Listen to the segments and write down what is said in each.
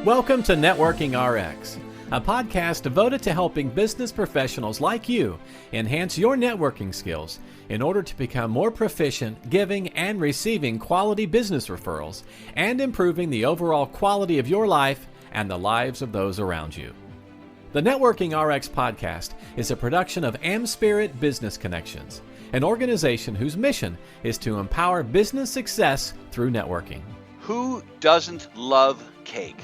Welcome to Networking RX, a podcast devoted to helping business professionals like you enhance your networking skills in order to become more proficient giving and receiving quality business referrals and improving the overall quality of your life and the lives of those around you. The Networking RX podcast is a production of AmSpirit Business Connections, an organization whose mission is to empower business success through networking. Who doesn't love cake?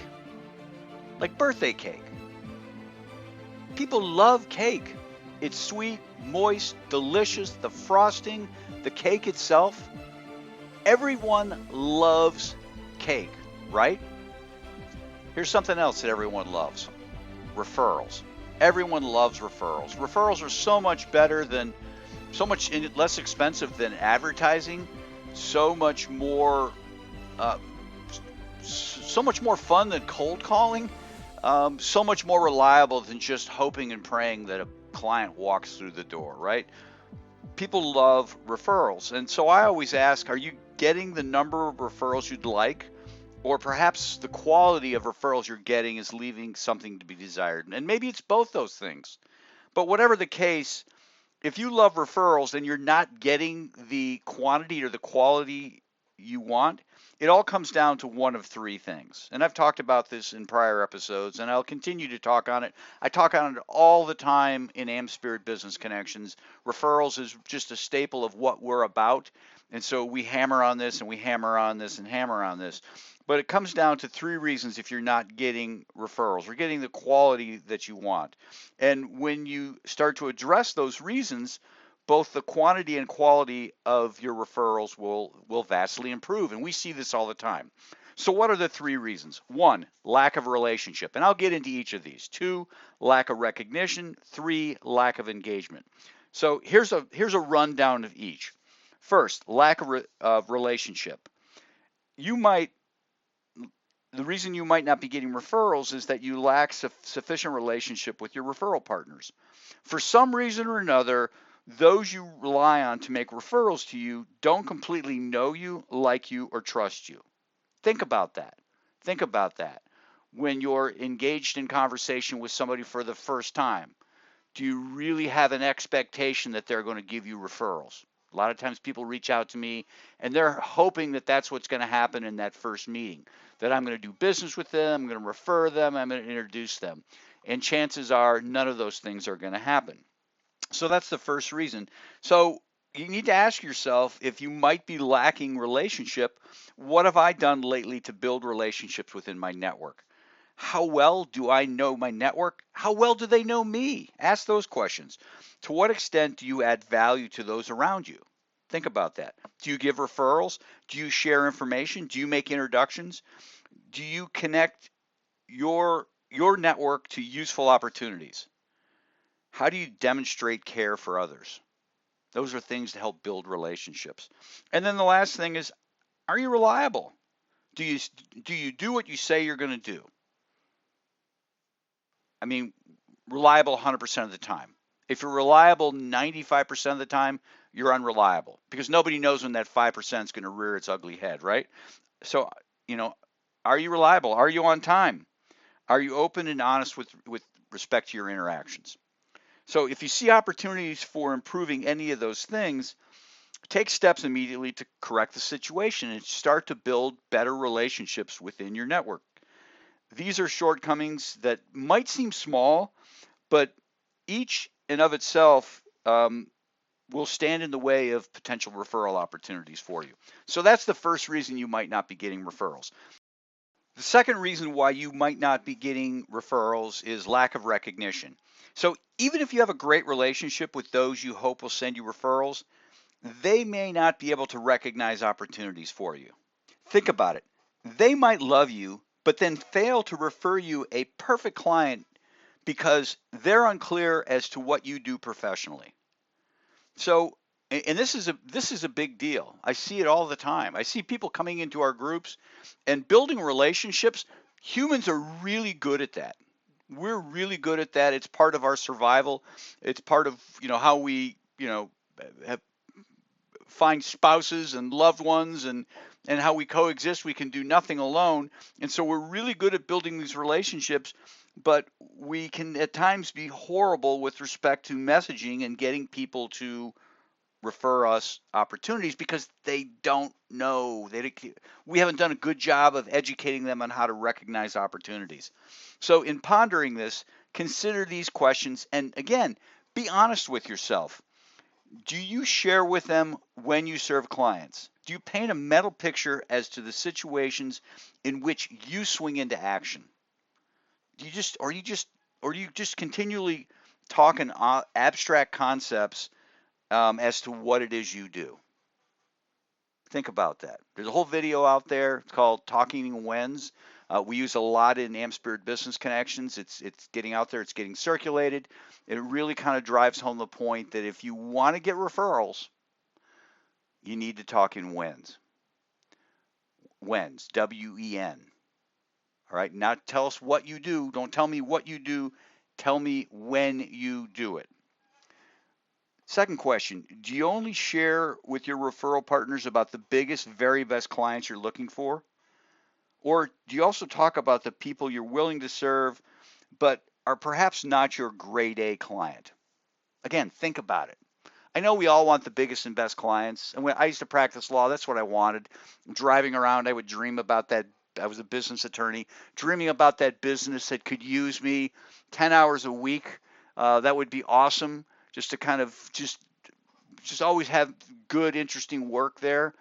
Like birthday cake. People love cake. It's sweet, moist, delicious, the frosting, the cake itself. Everyone loves cake, right? Here's something else that everyone loves. Referrals. Everyone loves referrals. Referrals are so much less expensive than advertising, so much more fun than cold calling, so much more reliable than just hoping and praying that a client walks through the door, right? People love referrals. And so I always ask, are you getting the number of referrals you'd like? Or perhaps the quality of referrals you're getting is leaving something to be desired. And maybe it's both those things. But whatever the case, if you love referrals and you're not getting the quantity or the quality you want, it all comes down to one of three things. And I've talked about this in prior episodes, and I'll continue to talk on it. I talk on it all the time in AmSpirit Business Connections. Referrals is just a staple of what we're about. And so we hammer on this, and we hammer on this, and hammer on this. But it comes down to three reasons if you're not getting referrals or getting the quality that you want. And when you start to address those reasons, both the quantity and quality of your referrals will vastly improve. And we see this all the time. So what are the three reasons? 1, lack of relationship. And I'll get into each of these. 2, lack of recognition. 3, lack of engagement. So here's a rundown of each. First, lack of relationship. The reason you might not be getting referrals is that you lack sufficient relationship with your referral partners. For some reason or another, those you rely on to make referrals to you don't completely know you, like you, or trust you. Think about that. Think about that. When you're engaged in conversation with somebody for the first time, do you really have an expectation that they're going to give you referrals? A lot of times people reach out to me and they're hoping that that's what's going to happen in that first meeting, that I'm going to do business with them, I'm going to refer them, I'm going to introduce them. And chances are none of those things are going to happen. So that's the first reason. So you need to ask yourself if you might be lacking relationship. What have I done lately to build relationships within my network? How well do I know my network? How well do they know me? Ask those questions. To what extent do you add value to those around you? Think about that. Do you give referrals? Do you share information? Do you make introductions? Do you connect your network to useful opportunities? How do you demonstrate care for others? Those are things to help build relationships. And then the last thing is, are you reliable? Do you do what you say you're going to do? I mean, reliable 100% of the time. If you're reliable 95% of the time, you're unreliable because nobody knows when that 5% is going to rear its ugly head, right? So, are you reliable? Are you on time? Are you open and honest with respect to your interactions? So if you see opportunities for improving any of those things, take steps immediately to correct the situation and start to build better relationships within your network. These are shortcomings that might seem small, but each and of itself will stand in the way of potential referral opportunities for you. So that's the first reason you might not be getting referrals. The second reason why you might not be getting referrals is lack of recognition. So even if you have a great relationship with those you hope will send you referrals, they may not be able to recognize opportunities for you. Think about it. They might love you, but then fail to refer you a perfect client because they're unclear as to what you do professionally. So, and this is a big deal. I see it all the time. I see people coming into our groups and building relationships. Humans are really good at that. We're really good at that. It's part of our survival. It's part of, how we, find spouses and loved ones and and how we coexist. We can do nothing alone. And so we're really good at building these relationships, but we can at times be horrible with respect to messaging and getting people to refer us opportunities because they don't know. We haven't done a good job of educating them on how to recognize opportunities. So in pondering this, consider these questions, and again, be honest with yourself. Do you share with them when you serve clients? Do you paint a mental picture as to the situations in which you swing into action? Do you just, or do you just continually talk in abstract concepts as to what it is you do? Think about that. There's a whole video out there. It's called Talking Whens. We use a lot in AmSpirit Business Connections. It's getting out there. It's getting circulated. It really kind of drives home the point that if you want to get referrals, you need to talk in whens. Whens, W-E-N. All right. Now tell us what you do. Don't tell me what you do. Tell me when you do it. Second question, do you only share with your referral partners about the biggest, very best clients you're looking for? Or do you also talk about the people you're willing to serve, but are perhaps not your grade A client? Again, think about it. I know we all want the biggest and best clients. And when I used to practice law, that's what I wanted. Driving around, I would dream about that. I was a business attorney, dreaming about that business that could use me 10 hours a week. That would be awesome. Just to kind of just always have good, interesting work there.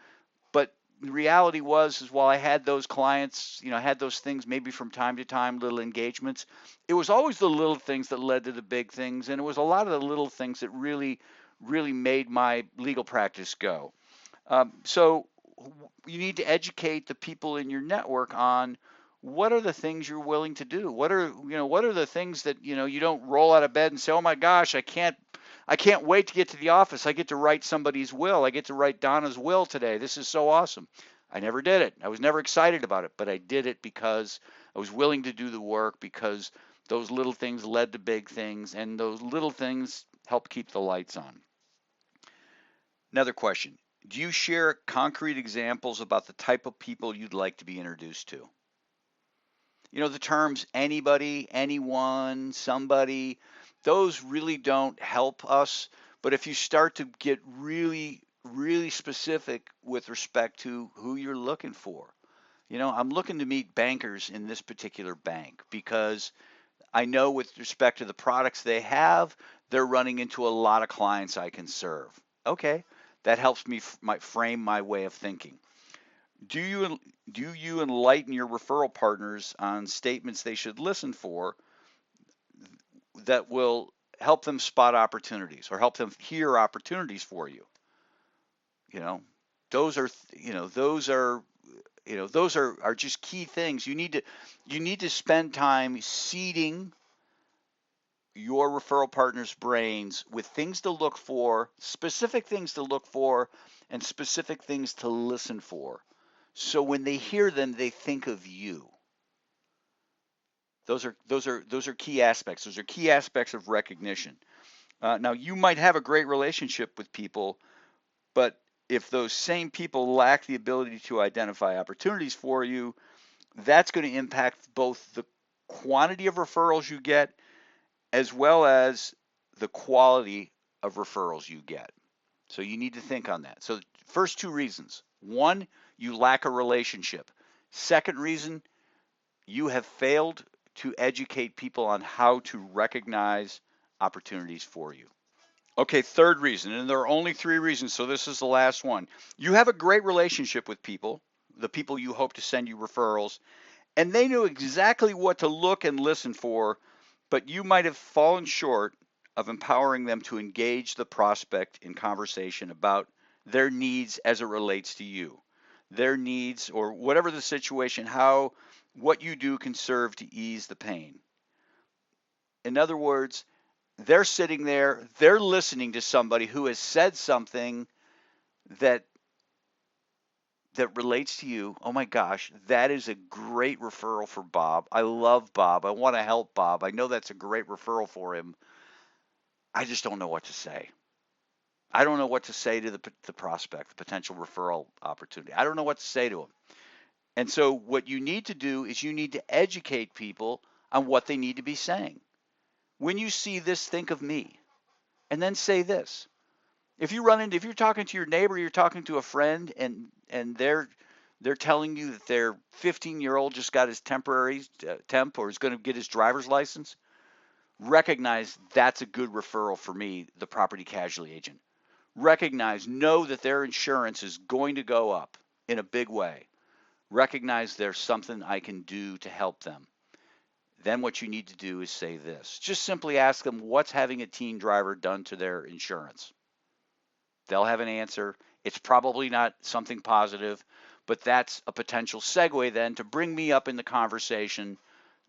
But the reality is while I had those clients, I had those things maybe from time to time, little engagements, it was always the little things that led to the big things. And it was a lot of the little things that really, really made my legal practice go. So you need to educate the people in your network on what are the things you're willing to do. What are the things that, you don't roll out of bed and say, oh my gosh, I can't wait to get to the office. I get to write somebody's will. I get to write Donna's will today. This is so awesome. I never did it. I was never excited about it, but I did it because I was willing to do the work, because those little things led to big things, and those little things help keep the lights on. Another question. Do you share concrete examples about the type of people you'd like to be introduced to? The terms anybody, anyone, somebody, those really don't help us. But if you start to get really, really specific with respect to who you're looking for, I'm looking to meet bankers in this particular bank because I know with respect to the products they have, they're running into a lot of clients I can serve. Okay, that helps me frame my way of thinking. Do you enlighten your referral partners on statements they should listen for that will help them spot opportunities or help them hear opportunities for you? Those are just key things. You need to spend time seeding your referral partners' brains with things to look for, specific things to look for, and specific things to listen for. So when they hear them, they think of you. Those are key aspects. Those are key aspects of recognition. Now, you might have a great relationship with people, but if those same people lack the ability to identify opportunities for you, that's going to impact both the quantity of referrals you get as well as the quality of referrals you get. So you need to think on that. So first two reasons. One, you lack a relationship. Second reason, you have failed to educate people on how to recognize opportunities for you. Okay, third reason, and there are only three reasons, so this is the last one. You have a great relationship with people, the people you hope to send you referrals, and they know exactly what to look and listen for, but you might have fallen short of empowering them to engage the prospect in conversation about their needs as it relates to you. Their needs, or whatever the situation, what you do can serve to ease the pain. In other words, they're sitting there, they're listening to somebody who has said something that relates to you. Oh my gosh, that is a great referral for Bob. I love Bob. I want to help Bob. I know that's a great referral for him. I just don't know what to say. I don't know what to say to the prospect, the potential referral opportunity. I don't know what to say to them. And so what you need to do is you need to educate people on what they need to be saying. When you see this, think of me. And then say this. If you're talking to your neighbor, you're talking to a friend, and they're telling you that their 15-year-old just got his temporary temp or is going to get his driver's license, recognize that's a good referral for me, the property casualty agent. Know that their insurance is going to go up in a big way. Recognize there's something I can do to help them. Then what you need to do is say this. Just simply ask them, what's having a teen driver done to their insurance? They'll have an answer. It's probably not something positive, but that's a potential segue then to bring me up in the conversation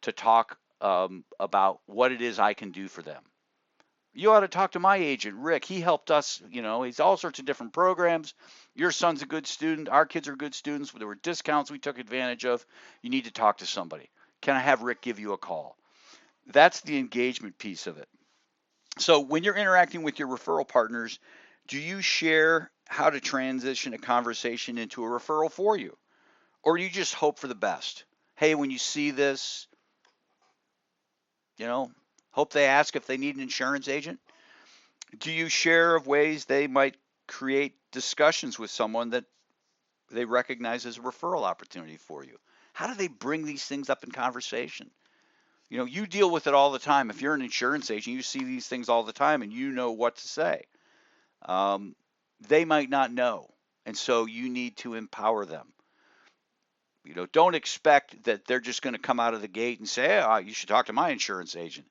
to talk about what it is I can do for them. You ought to talk to my agent, Rick. He helped us, he's all sorts of different programs. Your son's a good student. Our kids are good students. There were discounts we took advantage of. You need to talk to somebody. Can I have Rick give you a call? That's the engagement piece of it. So when you're interacting with your referral partners, do you share how to transition a conversation into a referral for you? Or do you just hope for the best? Hey, when you see this, hope they ask if they need an insurance agent? Do you share of ways they might create discussions with someone that they recognize as a referral opportunity for you? How do they bring these things up in conversation? You deal with it all the time. If you're an insurance agent, you see these things all the time and you know what to say. They might not know. And so you need to empower them. Don't expect that they're just going to come out of the gate and say, oh, you should talk to my insurance agent.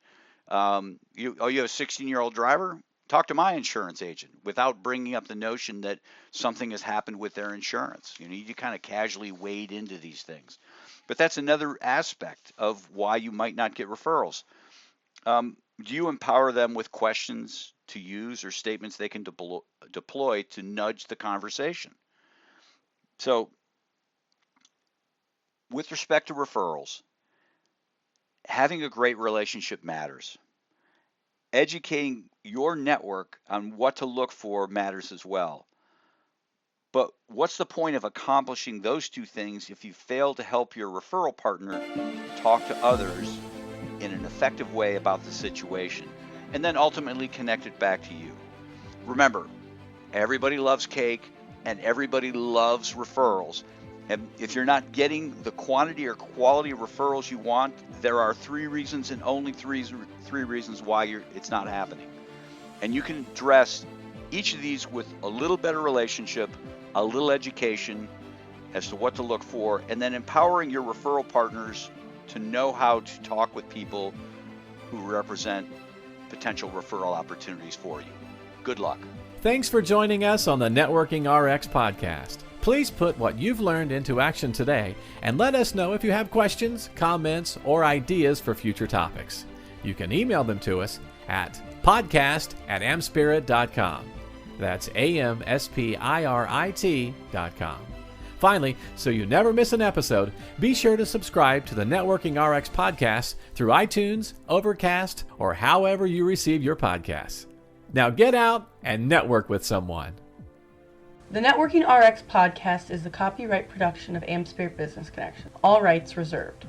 You have a 16-year-old driver? Talk to my insurance agent, without bringing up the notion that something has happened with their insurance. You kind of casually wade into these things. But that's another aspect of why you might not get referrals. Do you empower them with questions to use or statements they can deploy to nudge the conversation? So with respect to referrals, having a great relationship matters. Educating your network on what to look for matters as well. But what's the point of accomplishing those two things if you fail to help your referral partner talk to others in an effective way about the situation, and then ultimately connect it back to you? Remember, everybody loves cake and everybody loves referrals. And if you're not getting the quantity or quality of referrals you want, there are 3 reasons and only three reasons why it's not happening. And you can address each of these with a little better relationship, a little education as to what to look for, and then empowering your referral partners to know how to talk with people who represent potential referral opportunities for you. Good luck. Thanks for joining us on the Networking RX podcast. Please put what you've learned into action today and let us know if you have questions, comments, or ideas for future topics. You can email them to us at podcast@amspirit.com. That's AMSPIRIT.com. Finally, so you never miss an episode, be sure to subscribe to the Networking RX podcast through iTunes, Overcast, or however you receive your podcasts. Now get out and network with someone. The Networking RX podcast is the copyright production of AmSpirit Business Connection. All rights reserved.